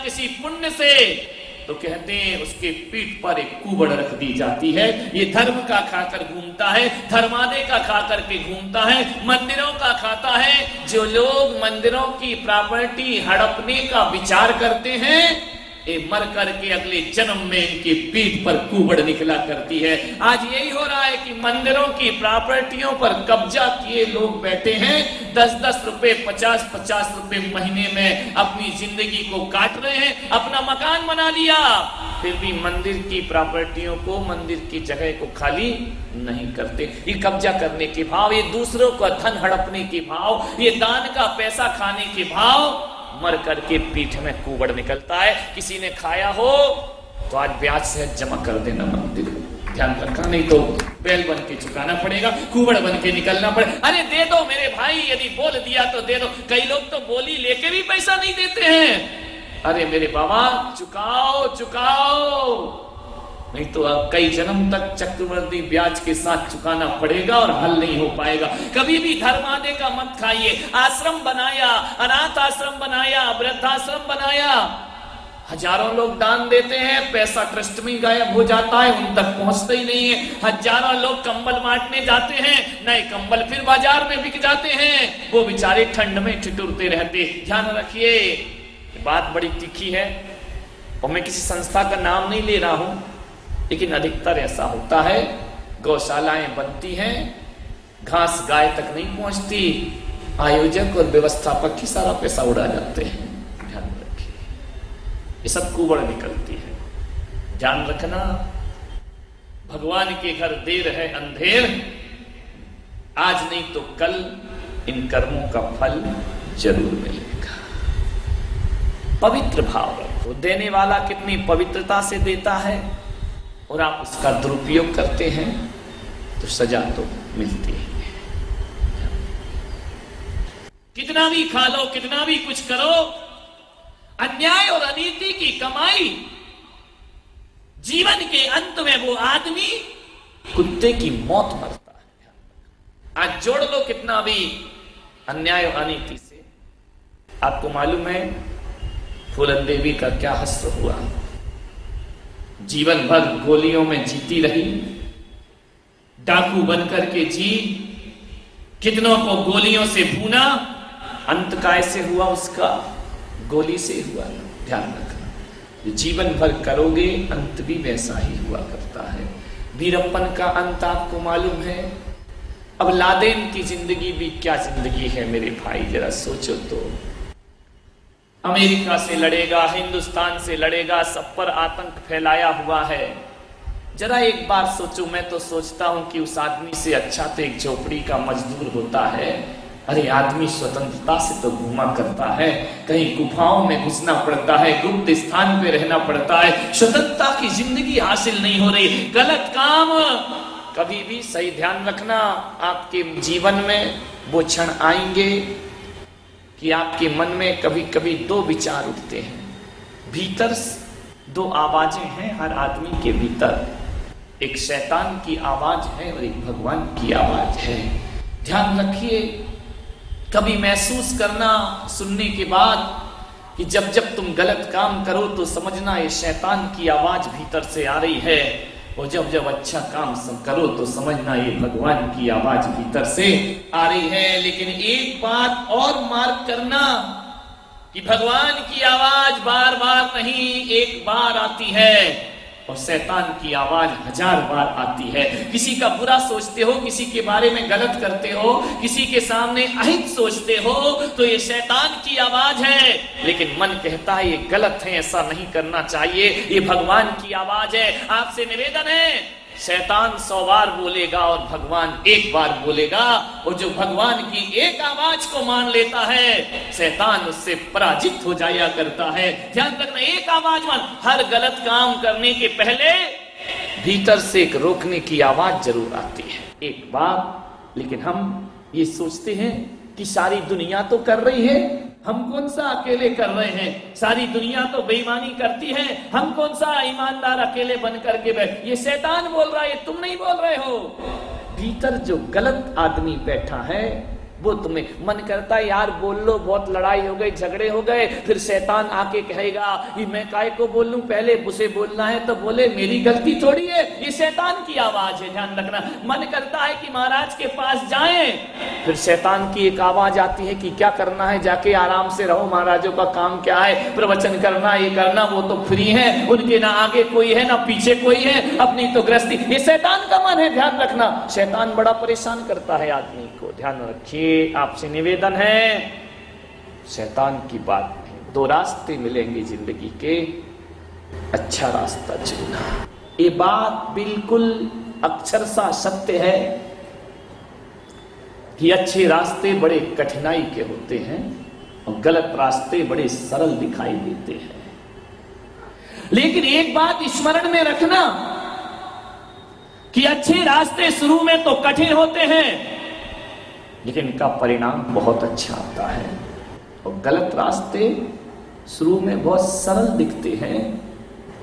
किसी पुण्य से, तो कहते हैं उसके पीठ पर एक कुबड़ रख दी जाती है। ये धर्म का खाकर घूमता है, धर्मादे का खाकर के घूमता है, मंदिरों का खाता है। जो लोग मंदिरों की प्रॉपर्टी हड़पने का विचार करते हैं, ये मर करके अगले जन्म में इनकी पीठ पर कुबड़ निकला करती है। आज यही हो रहा है कि मंदिरों की प्रॉपर्टियों पर कब्जा किए लोग बैठे हैं, 10-10 रुपए, 50-50 रुपए महीने में अपनी जिंदगी को काट रहे हैं, अपना मकान बना लिया, फिर भी मंदिर की प्रॉपर्टियों को, मंदिर की जगह को खाली नहीं करते। ये कब्जा करने के भाव, ये दूसरों का धन हड़पने के भाव, ये दान का पैसा खाने के भाव, मर करके पीठ में कुबड़ निकलता है। किसी ने खाया हो तो आज ब्याज से जमा कर देना मंदिर, ध्यान रखना, नहीं तो बैल बन के चुकाना पड़ेगा, कुबड़ बन के निकलना पड़े। अरे दे दो मेरे भाई, यदि बोल दिया तो दे दो। कई लोग तो बोली लेके भी पैसा नहीं देते हैं। अरे मेरे बाबा चुकाओ चुकाओ, नहीं तो कई जन्म तक चक्रवृद्धि ब्याज के साथ चुकाना पड़ेगा और हल नहीं हो पाएगा। कभी भी धर्मादे का मत खाइए। आश्रम बनाया, अनाथ आश्रम बनाया, वृद्धाश्रम बनाया, हजारों लोग दान देते हैं, पैसा ट्रस्ट में गायब हो जाता है, उन तक पहुंचता ही नहीं है। हजारों लोग कंबल बांटने जाते हैं, नए कंबल फिर बाजार में बिक जाते हैं, वो बेचारे ठंड में ठिठुरते रहते। ध्यान रखिए, बात बड़ी तीखी है और मैं किसी संस्था का नाम नहीं ले रहा हूं, लेकिन अधिकतर ऐसा होता है। गौशालाएं बनती हैं, घास गाय तक नहीं पहुंचती, आयोजक और व्यवस्थापक ही सारा पैसा उड़ा जाते हैं। ध्यान रखिए, ये सब कुबड़ निकलती है। ध्यान रखना, भगवान के घर देर है अंधेर, आज नहीं तो कल इन कर्मों का फल जरूर मिलेगा। पवित्र भाव रखो, देने वाला कितनी पवित्रता से देता है और आप उसका दुरुपयोग करते हैं तो सजा तो मिलती है। कितना भी खा लो, कितना भी कुछ करो, अन्याय और अनीति की कमाई, जीवन के अंत में वो आदमी कुत्ते की मौत मरता है। आज जोड़ लो कितना भी अन्याय और अनीति से। आपको मालूम है फूलन देवी का क्या हश्र हुआ? जीवन भर गोलियों में जीती रही, डाकू बनकर के जी, कितनों को गोलियों से भूना, अंत कैसे हुआ उसका? गोली से हुआ। ध्यान रखना, जीवन भर करोगे अंत भी वैसा ही हुआ करता है। वीरप्पन का अंत आपको मालूम है। अब लादेन की जिंदगी भी क्या जिंदगी है मेरे भाई, जरा सोचो तो। अमेरिका से लड़ेगा, हिंदुस्तान से लड़ेगा, सब पर आतंक फैलाया हुआ है। जरा एक बार सोचो, मैं तो सोचता हूं कि उस आदमी से अच्छा तो एक झोपड़ी का मजदूर होता है। अरे आदमी स्वतंत्रता से तो घूमा करता है, कहीं गुफाओं में घुसना पड़ता है, गुप्त स्थान पे रहना पड़ता है, स्वतंत्रता की जिंदगी हासिल नहीं हो रही। गलत काम कभी भी, सही ध्यान रखना, आपके जीवन में वो क्षण आएंगे कि आपके मन में कभी कभी दो विचार उठते हैं। भीतर दो आवाजें हैं हर आदमी के भीतर, एक शैतान की आवाज है और एक भगवान की आवाज है। ध्यान रखिए, कभी महसूस करना सुनने के बाद कि जब जब तुम गलत काम करो तो समझना ये शैतान की आवाज भीतर से आ रही है, और जब जब अच्छा काम करो तो समझना ये भगवान की आवाज भीतर से आ रही है। लेकिन एक बात और मार्क करना कि भगवान की आवाज बार बार नहीं, एक बार आती है, और शैतान की आवाज 1000 बार आती है। किसी का बुरा सोचते हो, किसी के बारे में गलत करते हो, किसी के सामने अहित सोचते हो, तो ये शैतान की आवाज है। लेकिन मन कहता है ये गलत है, ऐसा नहीं करना चाहिए, ये भगवान की आवाज है। आपसे निवेदन है, शैतान 100 बार बोलेगा और भगवान एक बार बोलेगा, और जो भगवान की एक आवाज को मान लेता है शैतान उससे पराजित हो जाया करता है। ध्यान रखना, एक आवाज मान। हर गलत काम करने के पहले भीतर से एक रोकने की आवाज जरूर आती है, एक बार। लेकिन हम ये सोचते हैं कि सारी दुनिया तो कर रही है, हम कौन सा अकेले कर रहे हैं? सारी दुनिया तो बेईमानी करती है, हम कौन सा ईमानदार अकेले बन करके बैठ? ये शैतान बोल रहा है, तुम नहीं बोल रहे हो। भीतर जो गलत आदमी बैठा है वो तुम्हें मन करता है यार बोल लो, बहुत लड़ाई हो गई, झगड़े हो गए, फिर शैतान आके कहेगा कि मैं काय को बोलूं, पहले उसे बोलना है तो बोले, मेरी गलती थोड़ी है, ये शैतान की आवाज है, ध्यान रखना। मन करता है कि महाराज के पास जाएं, फिर शैतान की एक आवाज आती है कि क्या करना है, जाके आराम से रहो, महाराजों का काम क्या है, प्रवचन करना, ये करना, वो तो फ्री है, उनके ना आगे कोई है ना पीछे कोई है, अपनी तो गृहस्थी। ये शैतान का मन है, ध्यान रखना। शैतान बड़ा परेशान करता है आदमी को, ध्यान रखिए। आपसे निवेदन है, शैतान की बात नहीं। दो रास्ते मिलेंगे जिंदगी के, अच्छा रास्ता चुनना। ये बात बिल्कुल अक्षरशः सत्य है कि अच्छे रास्ते बड़े कठिनाई के होते हैं और गलत रास्ते बड़े सरल दिखाई देते हैं। लेकिन एक बात स्मरण में रखना कि अच्छे रास्ते शुरू में तो कठिन होते हैं, लेकिन इनका परिणाम बहुत अच्छा आता है, और गलत रास्ते शुरू में बहुत सरल दिखते हैं,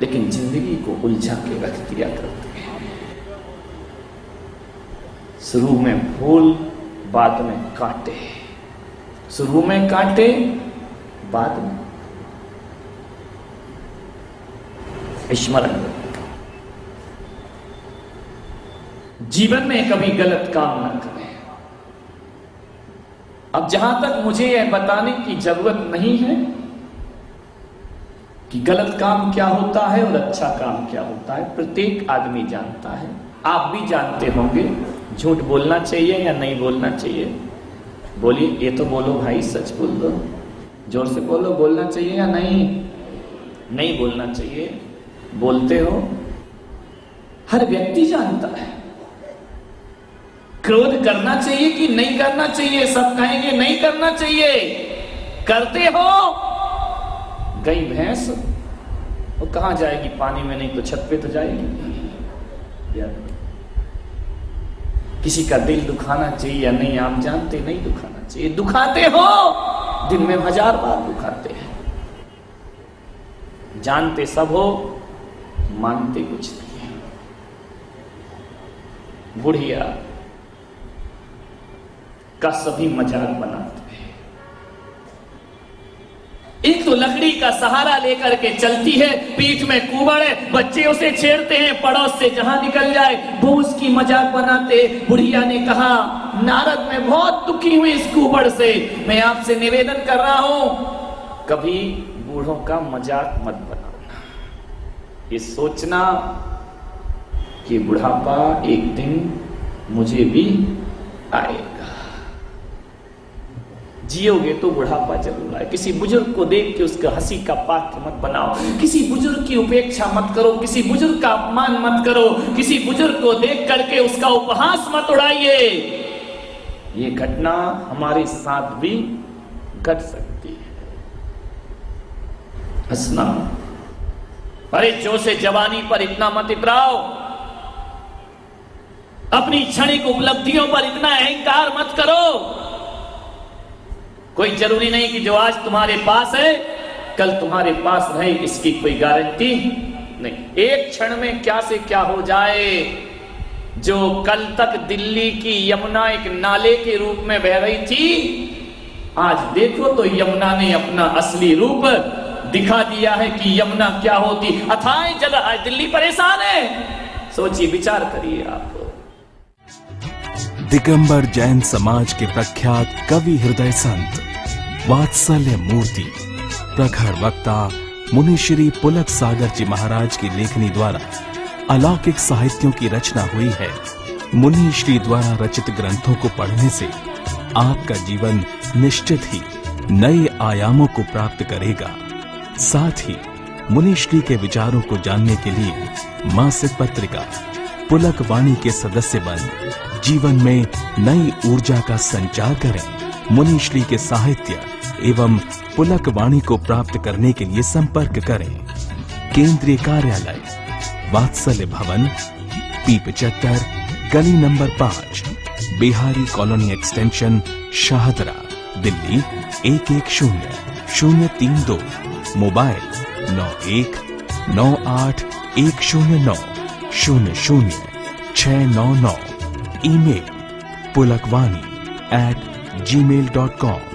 लेकिन जिंदगी को उलझा के रख दिया करते हैं। शुरू में फूल, बाद में कांटे, शुरू में कांटे, बाद में स्मरण। जीवन में कभी गलत काम न करें। अब जहां तक मुझे यह बताने की जरूरत नहीं है कि गलत काम क्या होता है और अच्छा काम क्या होता है, प्रत्येक आदमी जानता है, आप भी जानते होंगे। झूठ बोलना चाहिए या नहीं बोलना चाहिए? बोलिए, ये तो बोलो भाई, सच बोल दो, जोर से बोलो, बोलना चाहिए या नहीं? नहीं बोलना चाहिए। बोलते हो, हर व्यक्ति जानता है। क्रोध करना चाहिए कि नहीं करना चाहिए? सब कहेंगे नहीं करना चाहिए। करते हो? गई भैंस, वो कहां जाएगी? पानी में नहीं तो छत पे तो जाएगी। किसी का दिल दुखाना चाहिए या नहीं? आप जानते नहीं दुखाना चाहिए। दुखाते हो, दिन में 1000 बार दुखाते हैं। जानते सब हो, मानते कुछ नहीं है। बुढ़िया का सभी मजाक बनाते हैं। एक तो लकड़ी का सहारा लेकर के चलती है, पीठ में कुबड़ है, बच्चे उसे छेड़ते हैं, पड़ोस से जहां निकल जाए वो उसकी मजाक बनाते। बुढ़िया ने कहा, नारद मैं बहुत दुखी हुई इस कुबड़ से, मैं आपसे निवेदन कर रहा हूं, कभी बूढ़ों का मजाक मत बनाना। ये सोचना कि बुढ़ापा एक दिन मुझे भी आएगा। जियोगे तो बुढ़ापा जरूर आए। किसी बुजुर्ग को देख के उसका हंसी का पात्र मत बनाओ, किसी बुजुर्ग की उपेक्षा मत करो, किसी बुजुर्ग का अपमान मत करो, किसी बुजुर्ग को देख करके उसका उपहास मत उड़ाइए। ये घटना हमारे साथ भी घट सकती है। हंसना, अरे जो से जवानी पर इतना मत इतराओ, अपनी क्षणिक उपलब्धियों पर इतना अहंकार मत करो। कोई जरूरी नहीं कि जो आज तुम्हारे पास है कल तुम्हारे पास रहे, इसकी कोई गारंटी नहीं। एक क्षण में क्या से क्या हो जाए। जो कल तक दिल्ली की यमुना एक नाले के रूप में बह रही थी, आज देखो तो यमुना ने अपना असली रूप दिखा दिया है कि यमुना क्या होती। अथाह जल, आज दिल्ली परेशान है। सोचिए, विचार करिए आप। दिगंबर जैन समाज के प्रख्यात कवि हृदय संत वात्सल्य मूर्ति प्रखर वक्ता मुनि श्री पुलक सागर जी महाराज की लेखनी द्वारा अलौकिक साहित्यों की रचना हुई है। मुनि श्री द्वारा रचित ग्रंथों को पढ़ने से आपका जीवन निश्चित ही नए आयामों को प्राप्त करेगा। साथ ही मुनि श्री के विचारों को जानने के लिए मासिक पत्रिका पुलक वाणी के सदस्य बन जीवन में नई ऊर्जा का संचार करें। मुनि श्री के साहित्य एवं पुलक वाणी को प्राप्त करने के लिए संपर्क करें। केंद्रीय कार्यालय वात्सल्य भवन, P75, गली number 5, Bihari colony extension, Shahdara, Delhi 110032। Mobile 919810900699। Email pulakvani@gmail.com। gmail.com।